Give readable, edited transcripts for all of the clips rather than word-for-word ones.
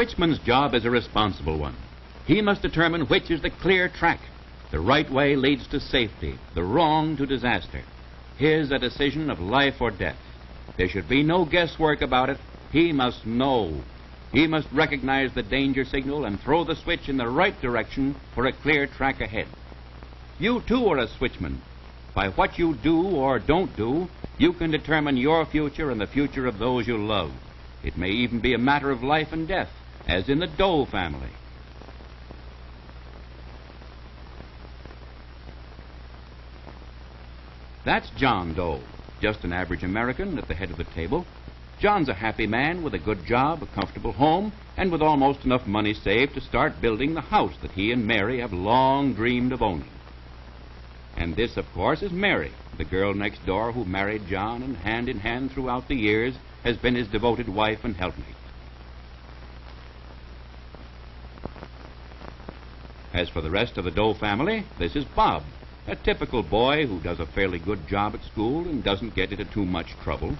switchman's job is a responsible one. He must determine which is the clear track. The right way leads to safety, the wrong to disaster. His a decision of life or death. There should be no guesswork about it. He must know. He must recognize the danger signal and throw the switch in the right direction for a clear track ahead. You, too, are a switchman. By what you do or don't do, you can determine your future and the future of those you love. It may even be a matter of life and death, as in the Doe family. That's John Doe, just an average American at the head of the table. John's a happy man with a good job, a comfortable home, and with almost enough money saved to start building the house that he and Mary have long dreamed of owning. And this, of course, is Mary, the girl next door who married John and hand in hand throughout the years has been his devoted wife and helpmate. As for the rest of the Doe family, this is Bob, a typical boy who does a fairly good job at school and doesn't get into too much trouble.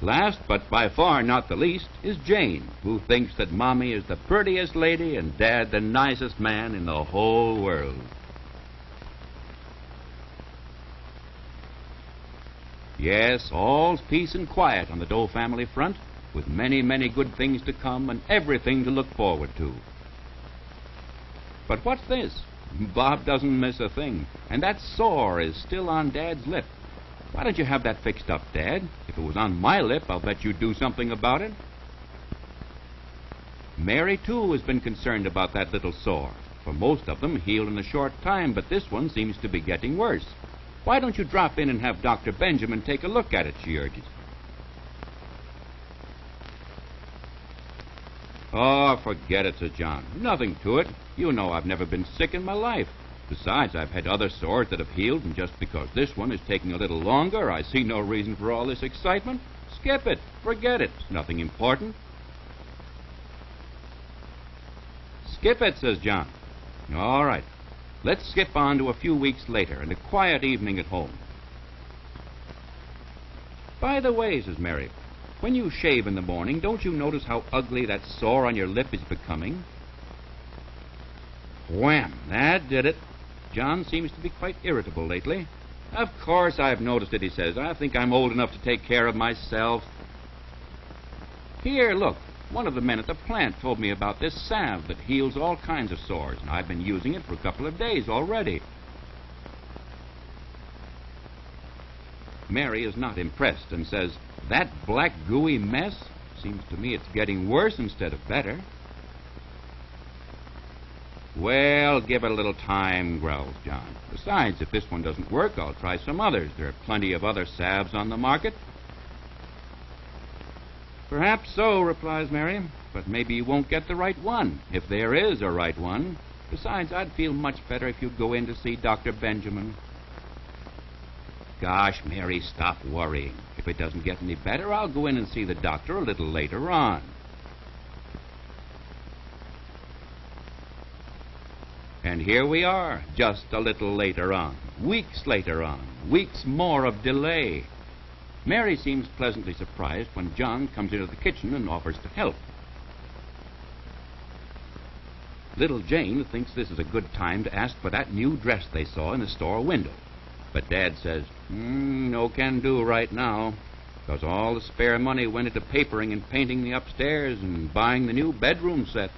Last, but by far not the least, is Jane, who thinks that Mommy is the prettiest lady and Dad the nicest man in the whole world. Yes, all's peace and quiet on the Doe family front, with many, many good things to come and everything to look forward to. But what's this? Bob doesn't miss a thing, and that sore is still on Dad's lip. Why don't you have that fixed up, Dad? If it was on my lip, I'll bet you'd do something about it. Mary, too, has been concerned about that little sore. For most of them heal in a short time, but this one seems to be getting worse. Why don't you drop in and have Dr. Benjamin take a look at it, she urges. Oh, forget it, says John. Nothing to it. You know I've never been sick in my life. Besides, I've had other sores that have healed, and just because this one is taking a little longer, I see no reason for all this excitement. Skip it. Forget it. It's nothing important. Skip it, says John. All right. Let's skip on to a few weeks later and a quiet evening at home. By the way, says Mary, when you shave in the morning, don't you notice how ugly that sore on your lip is becoming? Wham! That did it. John seems to be quite irritable lately. Of course I've noticed it, he says. I think I'm old enough to take care of myself. Here, look. One of the men at the plant told me about this salve that heals all kinds of sores, and I've been using it for a couple of days already. Mary is not impressed and says, that black gooey mess? Seems to me it's getting worse instead of better. Well, give it a little time, growls John. Besides, if this one doesn't work, I'll try some others. There are plenty of other salves on the market. Perhaps so, replies Mary, but maybe you won't get the right one, if there is a right one. Besides, I'd feel much better if you'd go in to see Dr. Benjamin. Gosh, Mary, stop worrying. If it doesn't get any better, I'll go in and see the doctor a little later on. And here we are, just a little later on, weeks more of delay. Mary seems pleasantly surprised when John comes into the kitchen and offers to help. Little Jane thinks this is a good time to ask for that new dress they saw in the store window. But Dad says, no can do right now, because all the spare money went into papering and painting the upstairs and buying the new bedroom set.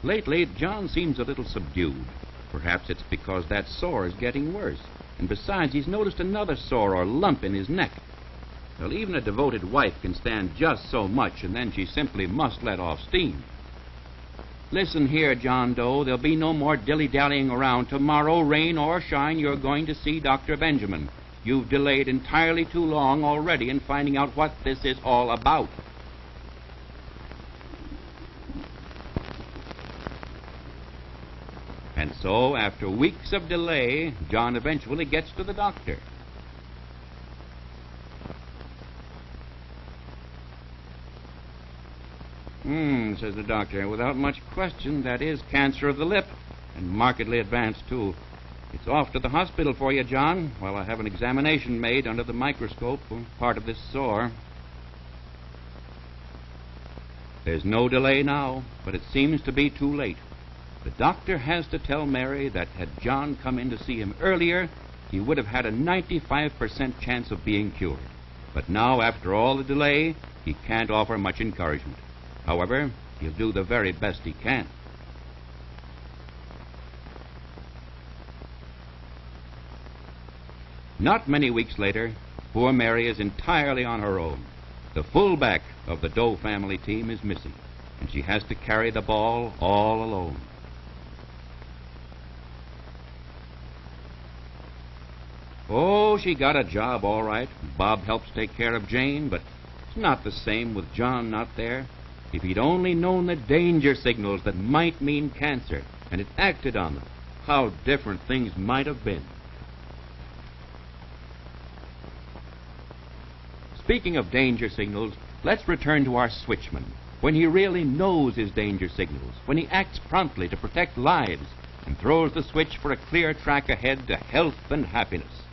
Lately, John seems a little subdued. Perhaps it's because that sore is getting worse. And besides, he's noticed another sore or lump in his neck. Well, even a devoted wife can stand just so much, and then she simply must let off steam. Listen here, John Doe. There'll be no more dilly-dallying around. Tomorrow, rain or shine, you're going to see Dr. Benjamin. You've delayed entirely too long already in finding out what this is all about. And so, after weeks of delay, John eventually gets to the doctor. Says the doctor, without much question, that is cancer of the lip, and markedly advanced, too. It's off to the hospital for you, John, while I have an examination made under the microscope for part of this sore. There's no delay now, but it seems to be too late. The doctor has to tell Mary that had John come in to see him earlier, he would have had a 95% chance of being cured. But now, after all the delay, he can't offer much encouragement. However, he'll do the very best he can. Not many weeks later, poor Mary is entirely on her own. The fullback of the Doe family team is missing, and she has to carry the ball all alone. Oh, she got a job all right. Bob helps take care of Jane, but it's not the same with John not there. If he'd only known the danger signals that might mean cancer, and had acted on them, how different things might have been. Speaking of danger signals, let's return to our switchman. When he really knows his danger signals, when he acts promptly to protect lives, and throws the switch for a clear track ahead to health and happiness.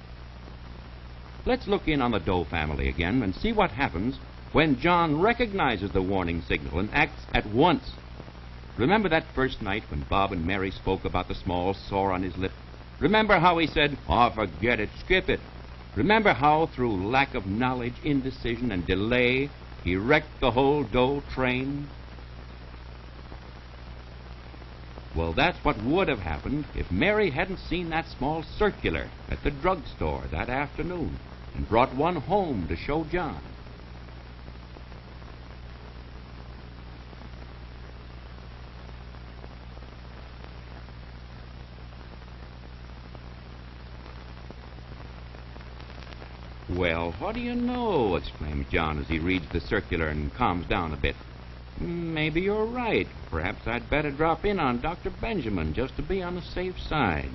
Let's look in on the Doe family again and see what happens when John recognizes the warning signal and acts at once. Remember that first night when Bob and Mary spoke about the small sore on his lip? Remember how he said, "Oh, forget it, skip it." Remember how, through lack of knowledge, indecision, and delay, he wrecked the whole Doe train? Well, that's what would have happened if Mary hadn't seen that small circular at the drugstore that afternoon and brought one home to show John. "Well, what do you know?" exclaims John as he reads the circular and calms down a bit. "Maybe you're right. Perhaps I'd better drop in on Dr. Benjamin just to be on the safe side."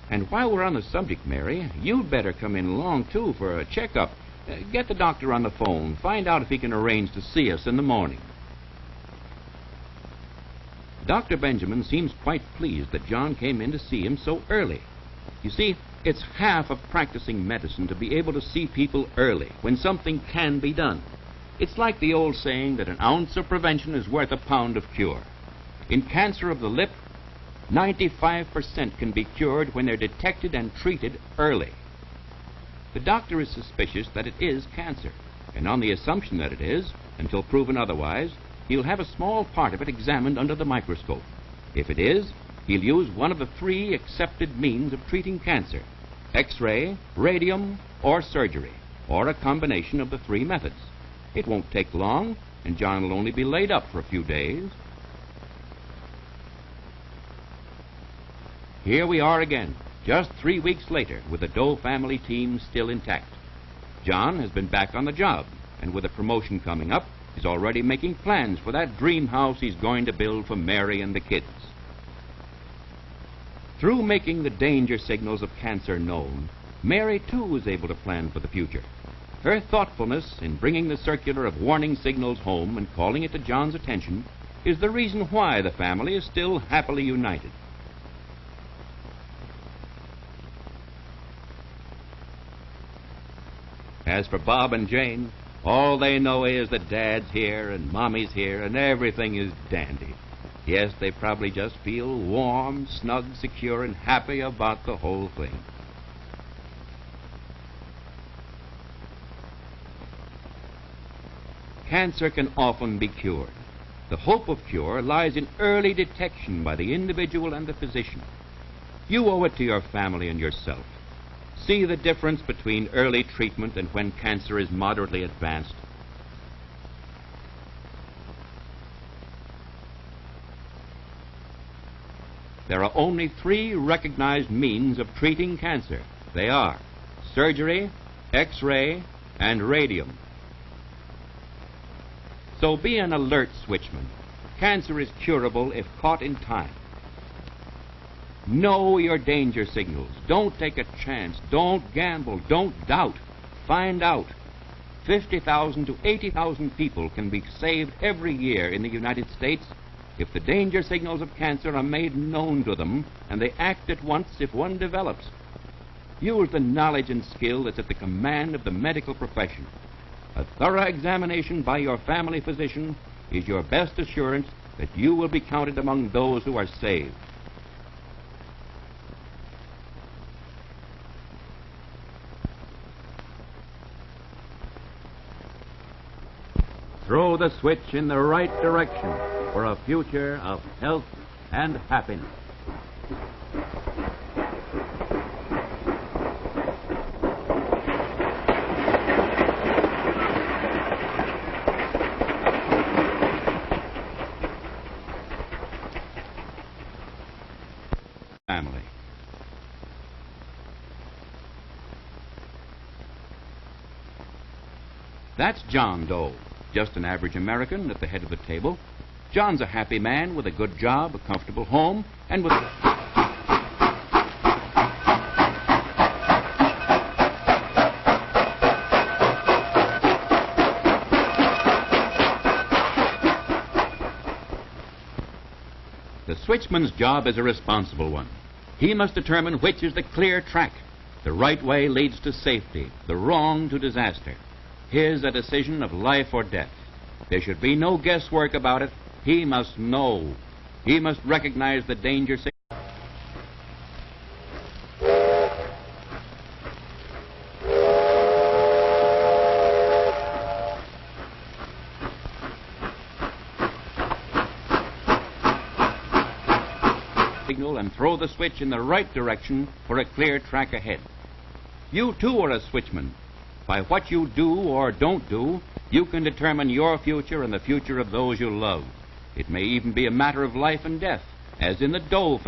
And while we're on the subject, Mary, you'd better come in along, too, for a checkup. Get the doctor on the phone. Find out if he can arrange to see us in the morning. Dr. Benjamin seems quite pleased that John came in to see him so early. You see, it's half of practicing medicine to be able to see people early, when something can be done. It's like the old saying that an ounce of prevention is worth a pound of cure. In cancer of the lip, 95% can be cured when they're detected and treated early. The doctor is suspicious that it is cancer, and on the assumption that it is, until proven otherwise, he'll have a small part of it examined under the microscope. If it is, he'll use one of the 3 accepted means of treating cancer: X-ray, radium, or surgery, or a combination of the 3 methods. It won't take long, and John will only be laid up for a few days. Here we are again, just 3 weeks later, with the Doe family team still intact. John has been back on the job, and with a promotion coming up, he's already making plans for that dream house he's going to build for Mary and the kids. Through making the danger signals of cancer known, Mary, too, is able to plan for the future. Her thoughtfulness in bringing the circular of warning signals home and calling it to John's attention is the reason why the family is still happily united. As for Bob and Jane, all they know is that Dad's here and Mommy's here and everything is dandy. Yes, they probably just feel warm, snug, secure, and happy about the whole thing. Cancer can often be cured. The hope of cure lies in early detection by the individual and the physician. You owe it to your family and yourself. See the difference between early treatment and when cancer is moderately advanced. There are only 3 recognized means of treating cancer. They are surgery, X-ray, and radium. So be an alert switchman. Cancer is curable if caught in time. Know your danger signals. Don't take a chance. Don't gamble. Don't doubt. Find out. 50,000 to 80,000 people can be saved every year in the United States if the danger signals of cancer are made known to them, and they act at once if one develops. Use the knowledge and skill that's at the command of the medical profession. A thorough examination by your family physician is your best assurance that you will be counted among those who are saved. Throw the switch in the right direction for a future of health and happiness. Family. That's John Doe. Just an average American at the head of the table. John's a happy man with a good job, a comfortable home, and with... The switchman's job is a responsible one. He must determine which is the clear track. The right way leads to safety, the wrong to disaster. His a decision of life or death. There should be no guesswork about it. He must know. He must recognize the danger signal. And throw the switch in the right direction for a clear track ahead. You too are a switchman. By what you do or don't do, you can determine your future and the future of those you love. It may even be a matter of life and death, as in the Doe family.